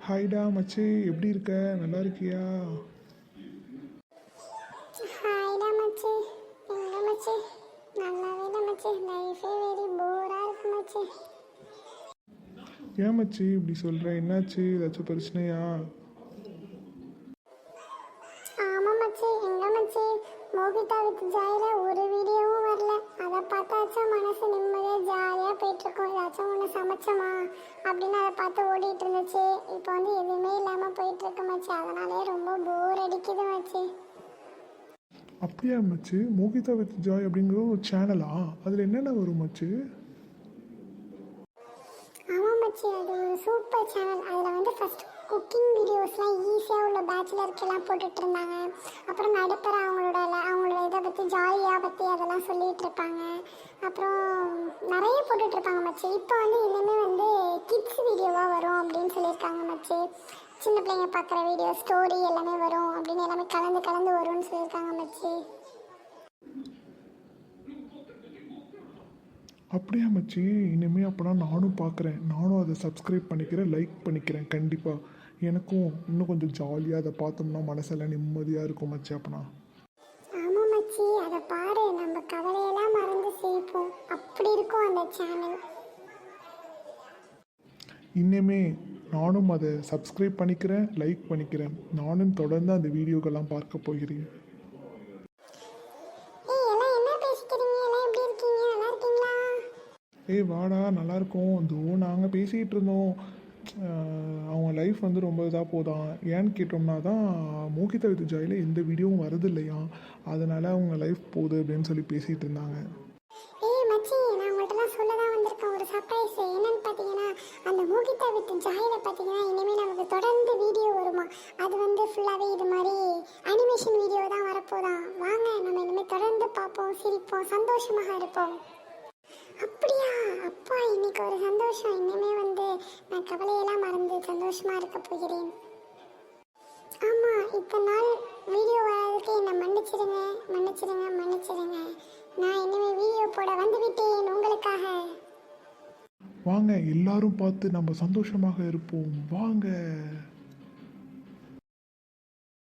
ஹாய்டா மச்சி, எப்படி இருக்க? நல்லா இருக்கியா? ஹாய்டா மச்சி. எங்க மச்சி? நல்லாவே இல்லை மச்சி. லைஃபே வெரி போராக இருக்கு மச்சி. ஏன் மச்சி இப்படி சொல்கிற? என்னாச்சு? ஏதாச்சும் பிரச்சனையா? ஆமாம் மச்சி. எங்க மச்சி, மோகிதா வித் ஜாயில ஒரு வீடியோவும் வரல. அதை பார்த்தாச்சும் மனசு நிம்மதியாக ஜாலியாக போயிட்டுருக்கோம். ஏதாச்சும் ஒன்று சமைச்சோமா அப்படின்னு அதை பார்த்து ஓடிட்டு இருந்துச்சு. இப்போ வந்து எதுவுமே இல்லாமல் போயிட்டுருக்கு மச்சி. அதனாலே ரொம்ப போர் அடிக்குது மச்சி. அப்படியா மச்சி? மோகிதா வித் ஜாய் அப்படிங்கிற ஒரு சேனலா? அதில் என்னென்ன வரும் மச்சி? ஆமாம் மச்சி, அது ஒரு சூப்பர் சேனல். அதில் வந்து ஃபஸ்ட் குக்கிங் வீடியோஸ்லாம் ஈஸியாக உள்ள பேச்சுலருக்கெல்லாம் போட்டுட்டு இருந்தாங்க. அப்புறம் நடுப்பற அவங்களோட இதை பற்றி ஜாலியாக பற்றி அதெல்லாம் சொல்லிகிட்டு இருப்பாங்க. அப்புறம் நிறைய போட்டுட்ருப்பாங்க மச்சி. இப்போ வந்து இனிமேல் வந்து கிட்ஸ் வீடியோவாக வரும் அப்படின்னு சொல்லியிருக்காங்க மச்சி. சின்ன பிள்ளைங்க பார்க்குற வீடியோ, ஸ்டோரி எல்லாமே வரும் அப்படின்னு எல்லாமே கலந்து கலந்து வரும்னு சொல்லியிருக்காங்க மச்சி. அப்படியா மச்சி? இனிமேல் அப்போனா நானும் பார்க்குறேன். நானும் அதை சப்ஸ்கிரைப் பண்ணிக்கிறேன், லைக் பண்ணிக்கிறேன். கண்டிப்பாக எனக்கும் இன்னும் கொஞ்சம் ஜாலியாக அதை பார்த்தோம்னா மனசெல்லாம் நிம்மதியாக இருக்கும் மச்சி. அப்போனா ஆமாம் மச்சி, அதை பாரு. நம்ம கவலையெல்லாம் மறந்து சிரிப்போம். அப்படி இருக்கும் அந்த சேனல். இனிமே நானும் அதை சப்ஸ்கிரைப் பண்ணிக்கிறேன், லைக் பண்ணிக்கிறேன். நானும் தொடர்ந்து அந்த வீடியோக்கெல்லாம் பார்க்க போகிறேன். ஏய் வாடா, நல்லாயிருக்கோம். நாங்கள் பேசிகிட்டு இருந்தோம். அவங்க லைஃப் வந்து ரொம்ப இதாக போதான். ஏன்னு கேட்டோம்னா தான் மோகிதா வித் ஜாயில் எந்த வீடியோவும் வருது இல்லையா, அதனால் அவங்க லைஃப் போகுது அப்படின்னு சொல்லி பேசிகிட்டு இருந்தாங்க. ஏய் மச்சி, நான் உங்கள்கிட்டலாம் சொல்ல தான் வந்திருக்கேன் ஒரு சர்ப்ரைஸ். என்னன்னு பார்த்தீங்கன்னா, அந்த மோகிதா வித் ஜாயில் பார்த்தீங்கன்னா இனிமேல் நமக்கு தொடர்ந்து வீடியோ வருமா. அது வந்து ஃபுல்லாகவே இது மாதிரி அனிமேஷன் வீடியோ தான் வரப்போதான். வாங்க நம்ம இனிமேல் தொடர்ந்து பார்ப்போம், சிரிப்போம், சந்தோஷமாக இருப்போம். அப்படியா? அப்பா, இன்னைக்கு ஒரு சந்தோஷம். இனிமே வந்து நான் கவலையெல்லாம் மறந்து சந்தோஷமா இருக்க போகிறேன். ஆமா, இத்தனை நாள் வீடியோ வராதுக்கு என்னை மன்னிச்சிடுங்க மன்னிச்சிடுங்க மன்னிச்சிடுங்க. நான் இனிமே வீடியோ போட வந்து விட்டேன் உங்களுக்காக. வாங்க எல்லாரும் பார்த்து நம்ம சந்தோஷமாக இருப்போம். வாங்க.